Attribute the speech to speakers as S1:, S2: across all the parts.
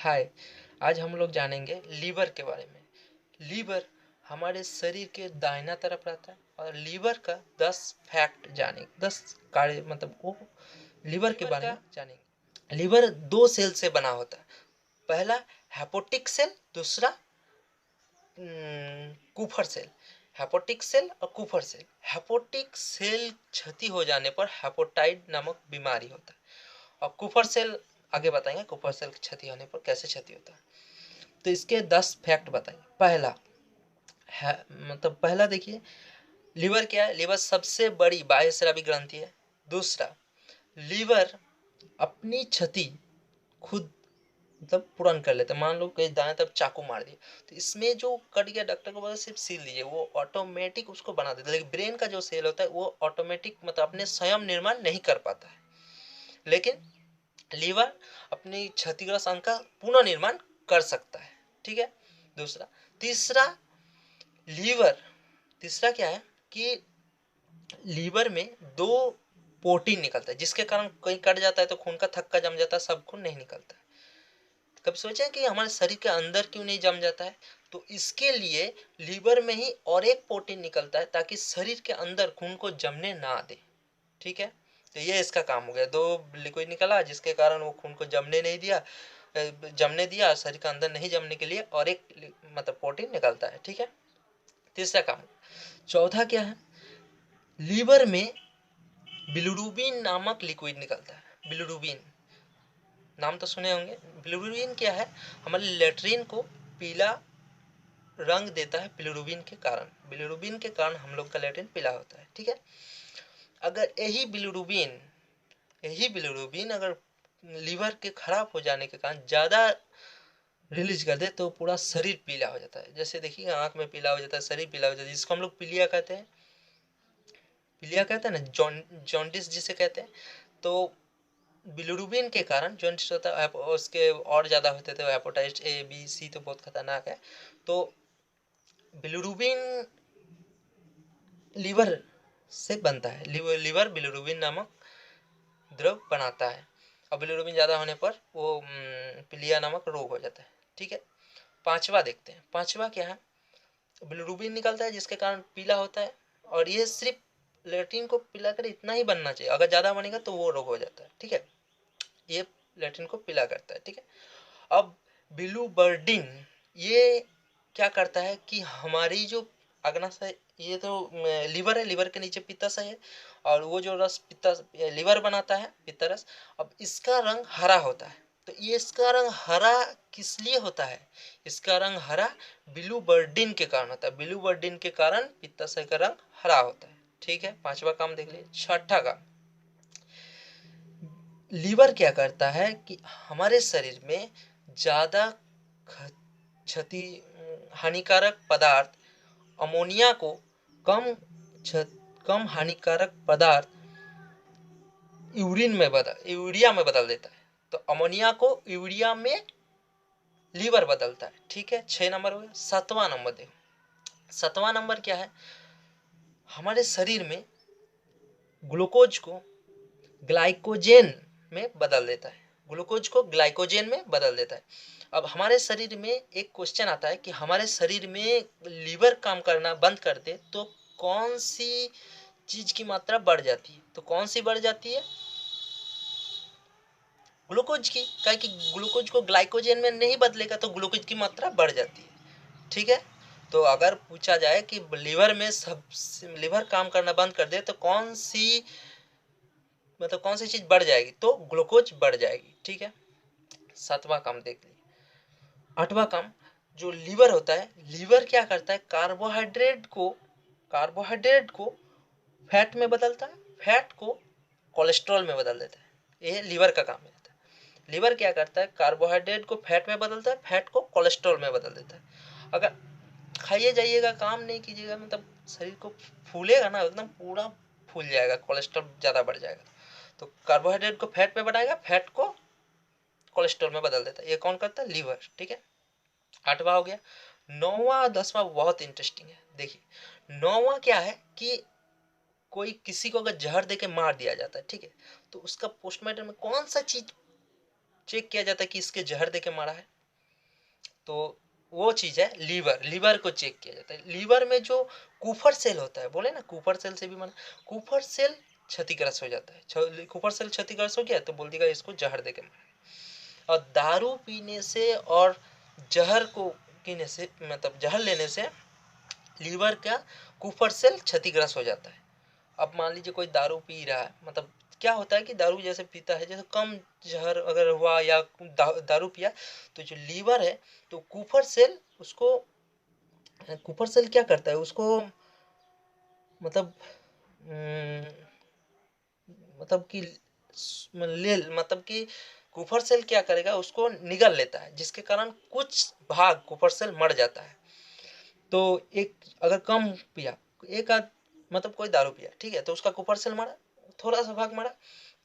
S1: हाय। आज हम लोग जानेंगे लीवर के बारे में। लीवर हमारे शरीर के दाहिना तरफ रहता है और लीवर का 10 फैक्ट जानेंगे, 10 कार्य मतलब वो लीवर के बारे में जानेंगे। लीवर दो सेल से बना होता है। पहला हेपोटिक सेल, दूसरा कुफर सेल। हेपोटिक सेल और कुफर सेल। हेपोटिक सेल क्षति हो जाने पर हेपोटाइट नामक बीमारी होता है और कुफर सेल आगे बताएंगे कुफर सेल क्षति होने पर कैसे क्षति होता है। तो इसके 10 फैक्ट बताइए। पहला है पहला देखिए, लीवर क्या है? लीवर सबसे बड़ी बाह्यस्रावी ग्रंथि है। दूसरा, लीवर अपनी क्षति खुद पूर्ण कर लेते हैं। मान लो कहीं दाएं तरफ चाकू मार दिया तो इसमें जो कट गया डॉक्टर को बोला सिर्फ सील दीजिए, वो ऑटोमेटिक उसको बना देता है। लेकिन ब्रेन का जो सेल होता है वो ऑटोमेटिक अपने स्वयं निर्माण नहीं कर पाता है, लेकिन लीवर अपनी क्षतिग्रस्त अंग का पुनः निर्माण कर सकता है। ठीक है। दूसरा, तीसरा तीसरा क्या है कि लीवर में दो प्रोटीन निकलता है जिसके कारण कहीं कट जाता है तो खून का थक्का जम जाता है, सब खून नहीं निकलता है। कब सोचे कि हमारे शरीर के अंदर क्यों नहीं जम जाता है? तो इसके लिए लीवर में ही और एक प्रोटीन निकलता है ताकि शरीर के अंदर खून को जमने ना दे। ठीक है। तो ये इसका काम हो गया। दो लिक्विड निकला जिसके कारण वो खून को जमने दिया, शरीर के अंदर नहीं जमने के लिए और एक प्रोटीन निकलता है। ठीक है। तीसरा काम। चौथा क्या है? लीवर में बिलिरुबिन नामक लिक्विड निकलता है। बिलिरुबिन नाम तो सुने होंगे। बिलिरुबिन क्या है? हमारे लेट्रिन को पीला रंग देता है। बिलिरुबिन के कारण हम लोग का लेट्रिन पीला होता है। ठीक है। अगर यही बिलिरुबिन अगर लीवर के खराब हो जाने के कारण ज्यादा रिलीज कर दे तो पूरा शरीर पीला हो जाता है। जैसे देखिए आंख में पीला हो जाता है, शरीर पीला हो जाता है, जिसको हम लोग पीलिया कहते हैं ना, जॉन्डिस जिसे कहते हैं। तो बिलिरुबिन के कारण जॉन्डिस होता है। उसके और ज्यादा होते थे हेपेटाइटिस ए बी सी, तो बहुत खतरनाक है। तो बिलिरुबिन लीवर से बनता है। लीवर बिलिरुबिन नामक द्रव बनाता है और बिलिरुबिन ज्यादा होने पर वो पीलिया नामक रोग हो जाता है। ठीक है। पांचवा देखते हैं। पांचवा क्या है? बिलिरुबिन निकलता है जिसके कारण पीला होता है और ये सिर्फ लेट्रिन को पीला कर इतना ही बनना चाहिए, अगर ज्यादा बनेगा तो वो रोग हो जाता है। ठीक है। ये लेट्रिन को पीला करता है। ठीक है। अब बिलुबर्डिन ये क्या करता है कि हमारी जो अग्नाशय, ये तो लीवर है, लीवर के नीचे पित्ताशय है और वो जो रस पित्ता लीवर बनाता है पित्त रस। अब इसका रंग हरा होता है। तो ये इसका रंग हरा किस लिए होता है? इसका रंग हरा बिलुबर्डिन के कारण होता है। बिलुबर्डिन के कारण पित्ताशय का रंग हरा होता है। ठीक है। पांचवा काम देख लीजिए। छठा काम, लीवर क्या करता है कि हमारे शरीर में ज्यादा क्षति हानिकारक पदार्थ अमोनिया को कम हानिकारक पदार्थ यूरिया में बदल देता है। तो अमोनिया को यूरिया में लीवर बदलता है। ठीक है। 6 नंबर हो गया। 7वां नंबर देखो। 7वां नंबर क्या है? हमारे शरीर में ग्लूकोज को ग्लाइकोजेन में बदल देता है। ग्लूकोज को ग्लाइकोजेन में बदल देता है। अब हमारे शरीर में एक क्वेश्चन आता है कि हमारे शरीर में लीवर काम करना बंद कर दे तो कौन सी चीज की मात्रा बढ़ जाती है? तो कौन सी बढ़ जाती है? ग्लूकोज की। क्या कि ग्लूकोज को ग्लाइकोजेन में नहीं बदलेगा तो ग्लूकोज की मात्रा बढ़ जाती है। ठीक है। तो अगर पूछा जाए कि लीवर काम करना बंद कर दे तो कौन सी चीज बढ़ जाएगी? तो ग्लूकोज बढ़ जाएगी। ठीक है। 7वां काम देख लीजिए। 8वां काम, जो लीवर होता है, लीवर क्या करता है? कार्बोहाइड्रेट को फैट में बदलता है, फैट को कोलेस्ट्रॉल में बदल देता है। ये लीवर का काम है। लीवर क्या करता है? कार्बोहाइड्रेट को फैट में बदलता है, फैट को कोलेस्ट्रॉल में बदल देता है। अगर खाइए जाइएगा, काम नहीं कीजिएगा, शरीर को फूलेगा ना, एकदम पूरा फूल जाएगा, कोलेस्ट्रॉल ज्यादा बढ़ जाएगा। तो कार्बोहाइड्रेट को फैट में बढ़ाएगा, फैट को कोलेस्ट्रॉल में बदल देता है। ये कौन करता है? लीवर। ठीक है। 8वां हो गया। 9वां 10वां बहुत इंटरेस्टिंग है। देखिए 9वां क्या है कि कोई किसी को अगर जहर देके मार दिया जाता है, ठीक है, तो उसका पोस्टमार्टम में कौन सा चीज चेक किया जाता है कि इसके जहर दे के मारा है। तो वो चीज़ है लीवर, लीवर को चेक किया जाता है। लीवर में जो कूफर सेल होता है, बोले ना कूफर सेल से भी माना, कूफर सेल क्षतिग्रस्त हो जाता है। कूफर सेल क्षतिग्रस्त हो गया तो बोल देगा इसको जहर दे के मारा। और दारू पीने से और जहर को पीने से, मतलब जहर लेने से लीवर का कूफर सेल क्षतिग्रस्त हो जाता है। अब मान लीजिए कोई दारू पी रहा है, मतलब क्या होता है कि दारू जैसे पीता है, जैसे कम जहर अगर हुआ या दारू पिया, तो जो लीवर है तो कूफर सेल उसको, कूफर सेल क्या करता है उसको, मतलब मतलब कि मतलब कि कूफर सेल क्या करेगा, उसको निगल लेता है, जिसके कारण कुछ भाग कूफर सेल मर जाता है। तो एक अगर कम पिया, एक आध मतलब कोई दारू पिया, ठीक है, तो उसका कूफर सेल मरा, थोड़ा सा भाग मरा,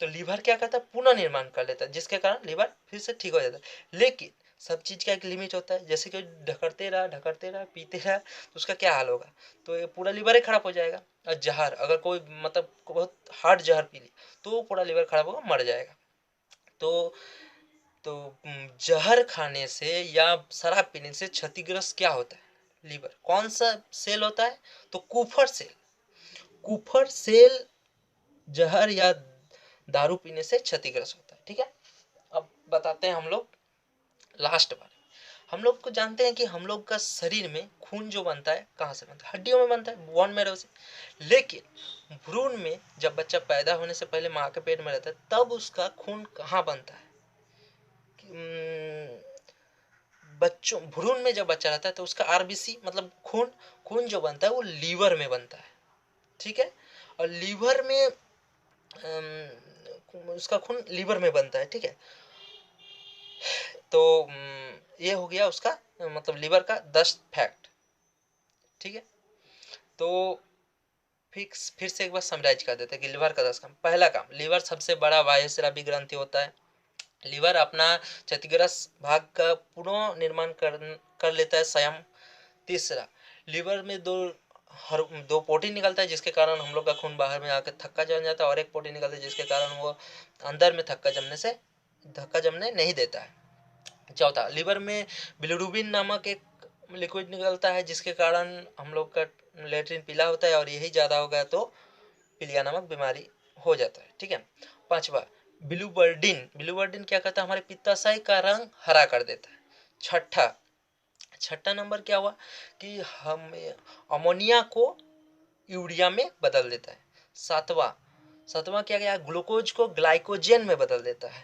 S1: तो लीवर क्या करता है, पुनः निर्माण कर लेता है, जिसके कारण लीवर फिर से ठीक हो जाता है। लेकिन सब चीज का एक लिमिट होता है, जैसे कि ढकरते रहा पीते रहा, तो उसका क्या हाल होगा, तो ये पूरा लीवर ही खराब हो जाएगा। और जहर अगर कोई मतलब बहुत हार्ड जहर पी ली तो पूरा लीवर खराब होगा, मर जाएगा। तो तो जहर खाने से या शराब पीने से क्षतिग्रस्त क्या होता है, लीवर। कौन सा सेल होता है, तो कूफर सेल। कूफर सेल जहर या दारू पीने से क्षतिग्रस्त होता है, ठीक है। अब बताते हैं हम लोग लास्ट बार। हम लोग को जानते हैं कि हम लोग का शरीर में खून जो बनता है कहाँ से बनता है, हड्डियों में बनता है, बोन मैरो से। लेकिन भ्रूण में जब बच्चा पैदा होने से पहले माँ के पेट में रहता है, तब उसका खून कहाँ बनता है, बच्चों भ्रूण में जब बच्चा रहता है तो उसका आरबीसी मतलब खून, खून जो बनता है वो लीवर में बनता है, ठीक है। और लीवर में उसका खून लीवर में बनता है, ठीक है। तो ये हो गया उसका मतलब लीवर का 10 फैक्ट, ठीक है। तो फिर से एक बार समराइज कर देते हैं कि लीवर का 10 काम। पहला काम, लीवर सबसे बड़ा वायुस्रावी ग्रंथि होता है। लीवर अपना क्षतिग्रस्त भाग का पुनः निर्माण कर लेता है स्वयं। तीसरा, लीवर में दो प्रोटीन निकलता है, जिसके कारण हम लोग का खून बाहर में आकर थक्का जम जाता है, और एक प्रोटीन निकलता है जिसके कारण वो अंदर में धक्का जमने नहीं देता है। चौथा, लीवर में बिलिरुबिन नामक एक लिक्विड निकलता है, जिसके कारण हम लोग का लेट्रिन पीला होता है, और यही ज़्यादा हो गया तो पीलिया नामक बीमारी हो जाता है, ठीक है। पांचवा, बिलुबर्डिन क्या करता है, हमारे पित्ताशय का रंग हरा कर देता है। छठा नंबर क्या हुआ कि हम अमोनिया को यूरिया में बदल देता है। सातवां क्या गया, ग्लूकोज को ग्लाइकोजन में बदल देता है।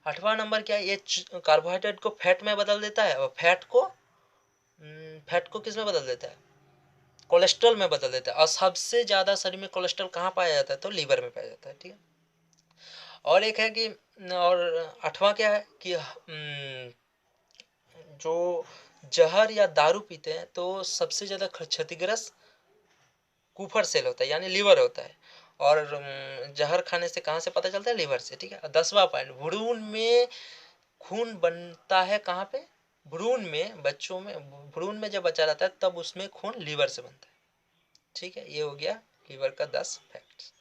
S1: आठवां नंबर क्या है, ये कार्बोहाइड्रेट को फैट में बदल देता है, और फैट को किस में बदल देता है, कोलेस्ट्रॉल में बदल देता है। और सबसे ज्यादा शरीर में कोलेस्ट्रॉल कहाँ पाया जाता है, तो लीवर में पाया जाता है, ठीक है। और एक है कि, और आठवां क्या है कि जो जहर या दारू पीते हैं तो सबसे ज्यादा क्षतिग्रस्त कुफर सेल होता है, यानी लीवर होता है। और जहर खाने से कहाँ से पता चलता है, लीवर से, ठीक है। 10वां पॉइंट, भ्रूण में खून बनता है कहाँ पे, भ्रूण में, बच्चों में, भ्रूण में जब बच्चा रहता है तब उसमें खून लीवर से बनता है, ठीक है। ये हो गया लीवर का 10 फैक्ट्स।